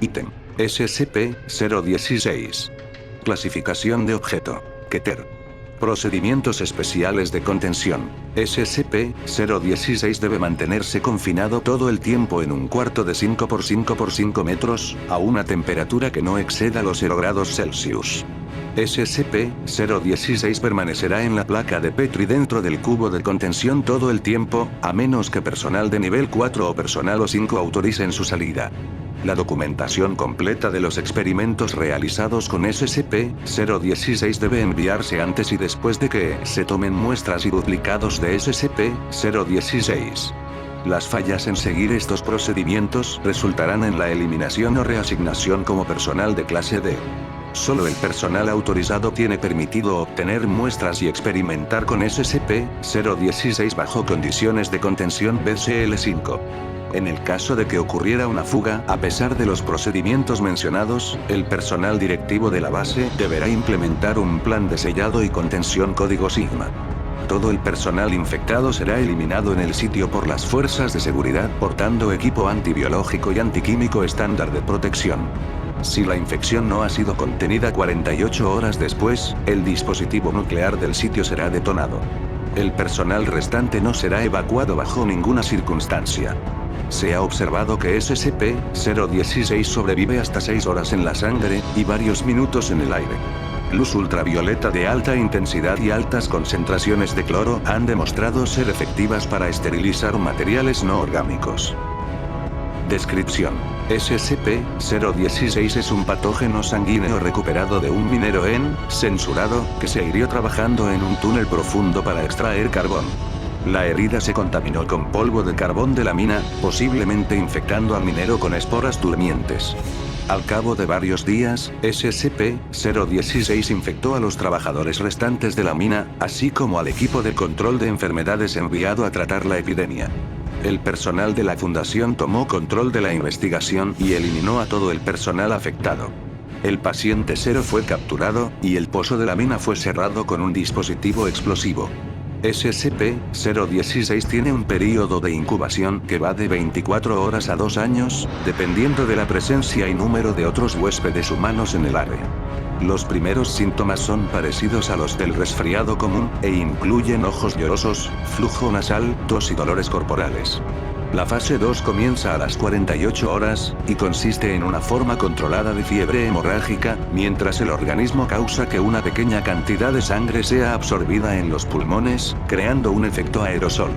Ítem. SCP-016. Clasificación de objeto. Keter. Procedimientos especiales de contención. SCP-016 debe mantenerse confinado todo el tiempo en un cuarto de 5 por 5 por 5 metros, a una temperatura que no exceda los 0 grados Celsius. SCP-016 permanecerá en la placa de Petri dentro del cubo de contención todo el tiempo, a menos que personal de nivel 4 o personal O5 autoricen su salida. La documentación completa de los experimentos realizados con SCP-016 debe enviarse antes y después de que se tomen muestras y duplicados de SCP-016. Las fallas en seguir estos procedimientos resultarán en la eliminación o reasignación como personal de clase D. Solo el personal autorizado tiene permitido obtener muestras y experimentar con SCP-016 bajo condiciones de contención BCL5. En el caso de que ocurriera una fuga, a pesar de los procedimientos mencionados, el personal directivo de la base deberá implementar un plan de sellado y contención código Sigma. Todo el personal infectado será eliminado en el sitio por las fuerzas de seguridad portando equipo antibiológico y antiquímico estándar de protección. Si la infección no ha sido contenida 48 horas después, el dispositivo nuclear del sitio será detonado. El personal restante no será evacuado bajo ninguna circunstancia. Se ha observado que SCP-016 sobrevive hasta 6 horas en la sangre, y varios minutos en el aire. Luz ultravioleta de alta intensidad y altas concentraciones de cloro han demostrado ser efectivas para esterilizar materiales no orgánicos. Descripción. SCP-016 es un patógeno sanguíneo recuperado de un minero censurado, que se hirió trabajando en un túnel profundo para extraer carbón. La herida se contaminó con polvo de carbón de la mina, posiblemente infectando al minero con esporas durmientes. Al cabo de varios días, SCP-016 infectó a los trabajadores restantes de la mina, así como al equipo de control de enfermedades enviado a tratar la epidemia. El personal de la fundación tomó control de la investigación y eliminó a todo el personal afectado. El paciente 0 fue capturado, y el pozo de la mina fue cerrado con un dispositivo explosivo. SCP-016 tiene un período de incubación que va de 24 horas a 2 años, dependiendo de la presencia y número de otros huéspedes humanos en el área. Los primeros síntomas son parecidos a los del resfriado común, e incluyen ojos llorosos, flujo nasal, tos y dolores corporales. La fase 2 comienza a las 48 horas, y consiste en una forma controlada de fiebre hemorrágica, mientras el organismo causa que una pequeña cantidad de sangre sea absorbida en los pulmones, creando un efecto aerosol.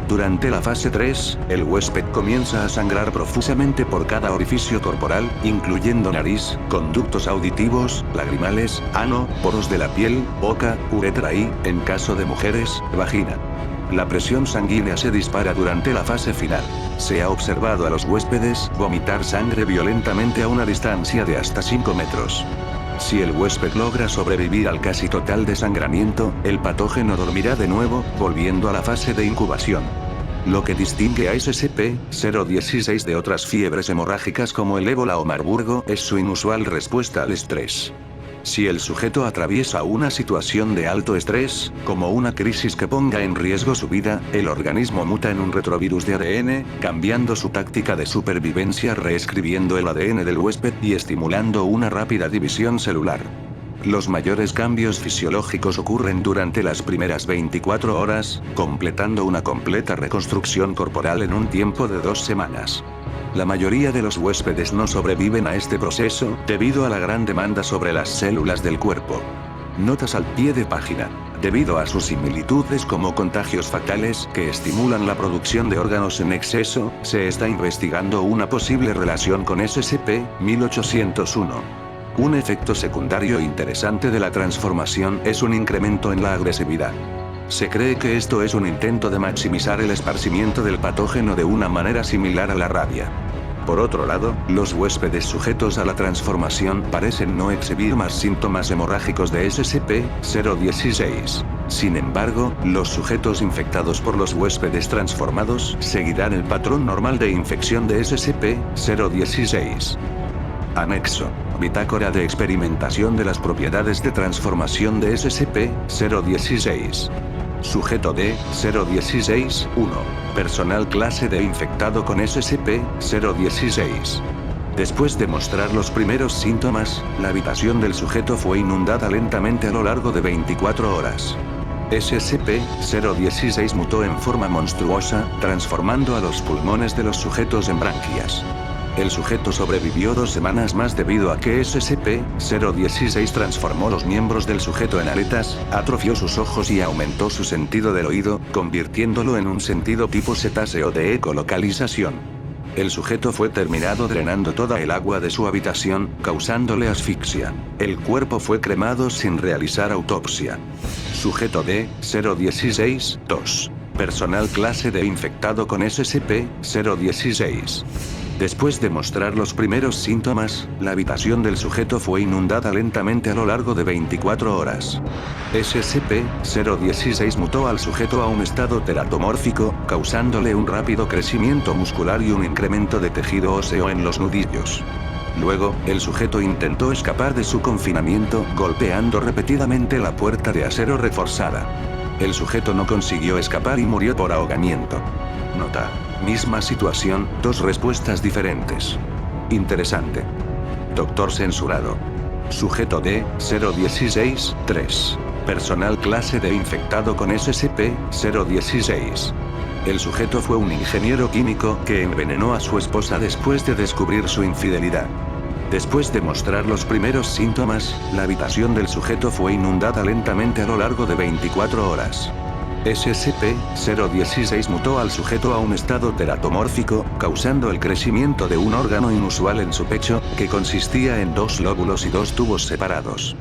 Durante la fase 3, el huésped comienza a sangrar profusamente por cada orificio corporal, incluyendo nariz, conductos auditivos, lagrimales, ano, poros de la piel, boca, uretra y, en caso de mujeres, vagina. La presión sanguínea se dispara durante la fase final. Se ha observado a los huéspedes vomitar sangre violentamente a una distancia de hasta 5 metros. Si el huésped logra sobrevivir al casi total desangramiento, el patógeno dormirá de nuevo, volviendo a la fase de incubación. Lo que distingue a SCP-016 de otras fiebres hemorrágicas como el ébola o Marburgo es su inusual respuesta al estrés. Si el sujeto atraviesa una situación de alto estrés, como una crisis que ponga en riesgo su vida, el organismo muta en un retrovirus de ADN, cambiando su táctica de supervivencia, reescribiendo el ADN del huésped y estimulando una rápida división celular. Los mayores cambios fisiológicos ocurren durante las primeras 24 horas, completando una completa reconstrucción corporal en un tiempo de 2 semanas. La mayoría de los huéspedes no sobreviven a este proceso, debido a la gran demanda sobre las células del cuerpo. Notas al pie de página. Debido a sus similitudes como contagios fatales que estimulan la producción de órganos en exceso, se está investigando una posible relación con SCP-1801. Un efecto secundario interesante de la transformación es un incremento en la agresividad. Se cree que esto es un intento de maximizar el esparcimiento del patógeno de una manera similar a la rabia. Por otro lado, los huéspedes sujetos a la transformación parecen no exhibir más síntomas hemorrágicos de SCP-016. Sin embargo, los sujetos infectados por los huéspedes transformados seguirán el patrón normal de infección de SCP-016. Anexo. Bitácora de experimentación de las propiedades de transformación de SCP-016. Sujeto D-016-1. Personal clase D infectado con SCP-016. Después de mostrar los primeros síntomas, la habitación del sujeto fue inundada lentamente a lo largo de 24 horas. SCP-016 mutó en forma monstruosa, transformando a los pulmones de los sujetos en branquias. El sujeto sobrevivió 2 semanas más debido a que SCP-016 transformó los miembros del sujeto en aletas, atrofió sus ojos y aumentó su sentido del oído, convirtiéndolo en un sentido tipo cetáceo de ecolocalización. El sujeto fue terminado drenando toda el agua de su habitación, causándole asfixia. El cuerpo fue cremado sin realizar autopsia. Sujeto D-016-2. Personal clase D infectado con SCP-016. Después de mostrar los primeros síntomas, la habitación del sujeto fue inundada lentamente a lo largo de 24 horas. SCP-016 mutó al sujeto a un estado teratomórfico, causándole un rápido crecimiento muscular y un incremento de tejido óseo en los nudillos. Luego, el sujeto intentó escapar de su confinamiento, golpeando repetidamente la puerta de acero reforzada. El sujeto no consiguió escapar y murió por ahogamiento. Nota: misma situación, 2 respuestas diferentes. Interesante. Doctor censurado. Sujeto D-016-3. Personal clase D infectado con SCP-016. El sujeto fue un ingeniero químico que envenenó a su esposa después de descubrir su infidelidad. Después de mostrar los primeros síntomas, la habitación del sujeto fue inundada lentamente a lo largo de 24 horas. SCP-016 mutó al sujeto a un estado teratomórfico, causando el crecimiento de un órgano inusual en su pecho, que consistía en 2 lóbulos y 2 tubos separados.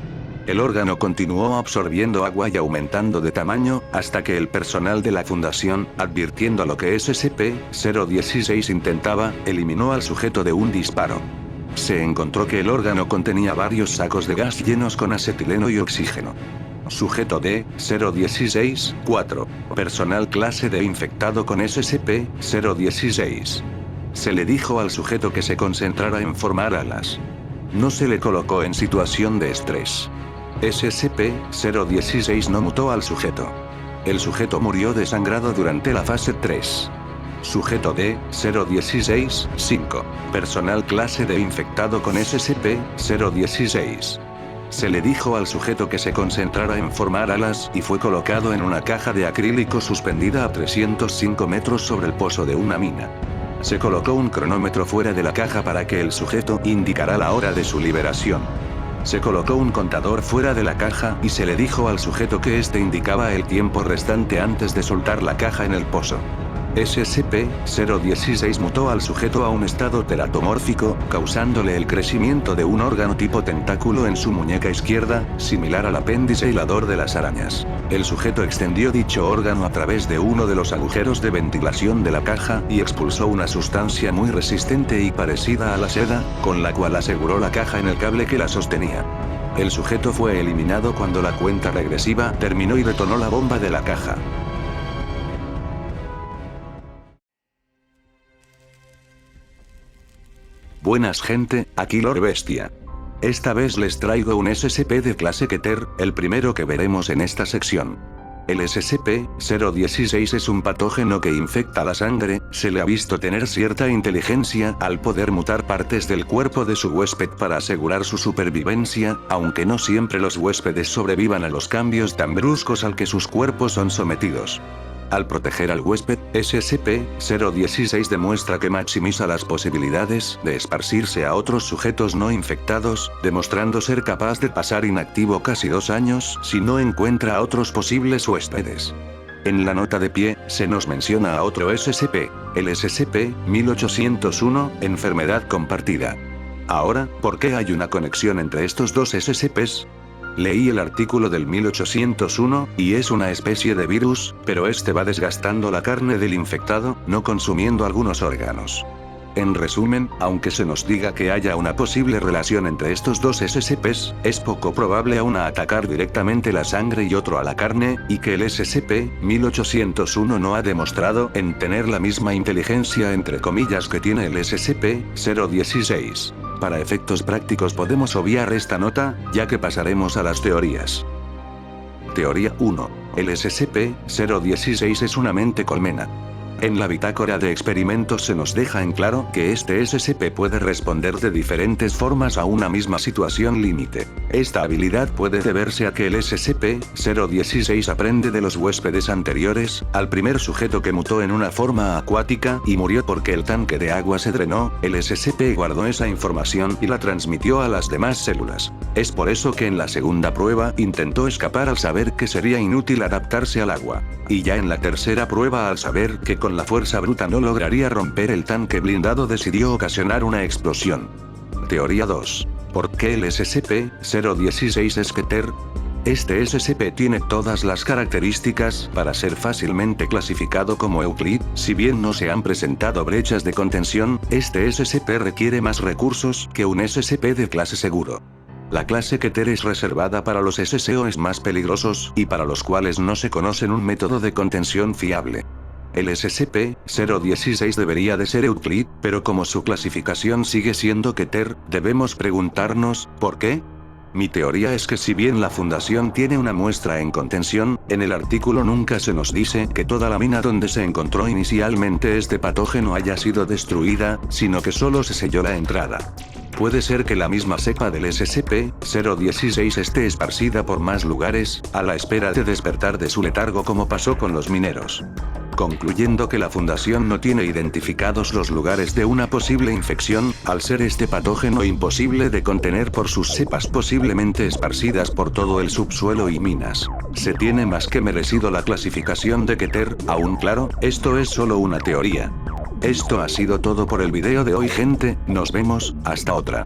El órgano continuó absorbiendo agua y aumentando de tamaño, hasta que el personal de la fundación, advirtiendo lo que SCP-016 intentaba, eliminó al sujeto de un disparo. Se encontró que el órgano contenía varios sacos de gas llenos con acetileno y oxígeno. Sujeto D-016-4. Personal clase D infectado con SCP-016. Se le dijo al sujeto que se concentrara en formar alas. No se le colocó en situación de estrés. SCP-016 no mutó al sujeto. El sujeto murió desangrado durante la fase 3. Sujeto D-016-5. Personal clase D infectado con SCP-016. Se le dijo al sujeto que se concentrara en formar alas y fue colocado en una caja de acrílico suspendida a 305 metros sobre el pozo de una mina. Se colocó un cronómetro fuera de la caja para que el sujeto indicara la hora de su liberación. Se colocó un contador fuera de la caja y se le dijo al sujeto que este indicaba el tiempo restante antes de soltar la caja en el pozo. SCP-016 mutó al sujeto a un estado teratomórfico, causándole el crecimiento de un órgano tipo tentáculo en su muñeca izquierda, similar al apéndice hilador de las arañas. El sujeto extendió dicho órgano a través de uno de los agujeros de ventilación de la caja y expulsó una sustancia muy resistente y parecida a la seda, con la cual aseguró la caja en el cable que la sostenía. El sujeto fue eliminado cuando la cuenta regresiva terminó y detonó la bomba de la caja. Buenas gente, aquí Lord Bestia. Esta vez les traigo un SCP de clase Keter, el primero que veremos en esta sección. El SCP-016 es un patógeno que infecta la sangre, se le ha visto tener cierta inteligencia al poder mutar partes del cuerpo de su huésped para asegurar su supervivencia, aunque no siempre los huéspedes sobrevivan a los cambios tan bruscos al que sus cuerpos son sometidos. Al proteger al huésped, SCP-016 demuestra que maximiza las posibilidades de esparcirse a otros sujetos no infectados, demostrando ser capaz de pasar inactivo casi 2 años si no encuentra a otros posibles huéspedes. En la nota de pie, se nos menciona a otro SCP, el SCP-1801, enfermedad compartida. Ahora, ¿por qué hay una conexión entre estos dos SCPs? Leí el artículo del 1801, y es una especie de virus, pero este va desgastando la carne del infectado, no consumiendo algunos órganos. En resumen, aunque se nos diga que haya una posible relación entre estos dos SCPs, es poco probable a una atacar directamente la sangre y otro a la carne, y que el SCP-1801 no ha demostrado en tener la misma inteligencia entre comillas que tiene el SCP-016. Para efectos prácticos podemos obviar esta nota, ya que pasaremos a las teorías. Teoría 1. El SCP-016 es una mente colmena. En la bitácora de experimentos se nos deja en claro que este SCP puede responder de diferentes formas a una misma situación límite. Esta habilidad puede deberse a que el SCP-016 aprende de los huéspedes anteriores, al primer sujeto que mutó en una forma acuática y murió porque el tanque de agua se drenó, el SCP guardó esa información y la transmitió a las demás células. Es por eso que en la segunda prueba intentó escapar al saber que sería inútil adaptarse al agua. Y ya en la tercera prueba al saber que con la fuerza bruta no lograría romper el tanque blindado decidió ocasionar una explosión. Teoría 2. ¿Por qué el SCP-016 es Keter? Este SCP tiene todas las características para ser fácilmente clasificado como Euclid. Si bien no se han presentado brechas de contención, este SCP requiere más recursos que un SCP de clase seguro. La clase Keter es reservada para los SCOs más peligrosos y para los cuales no se conoce un método de contención fiable. El SCP-016 debería de ser Euclid, pero como su clasificación sigue siendo Keter, debemos preguntarnos, ¿por qué? Mi teoría es que si bien la Fundación tiene una muestra en contención, en el artículo nunca se nos dice que toda la mina donde se encontró inicialmente este patógeno haya sido destruida, sino que solo se selló la entrada. Puede ser que la misma cepa del SCP-016 esté esparcida por más lugares, a la espera de despertar de su letargo como pasó con los mineros. Concluyendo que la Fundación no tiene identificados los lugares de una posible infección, al ser este patógeno imposible de contener por sus cepas posiblemente esparcidas por todo el subsuelo y minas, se tiene más que merecido la clasificación de Keter. Aún claro, esto es solo una teoría. Esto ha sido todo por el video de hoy, gente, nos vemos, hasta otra.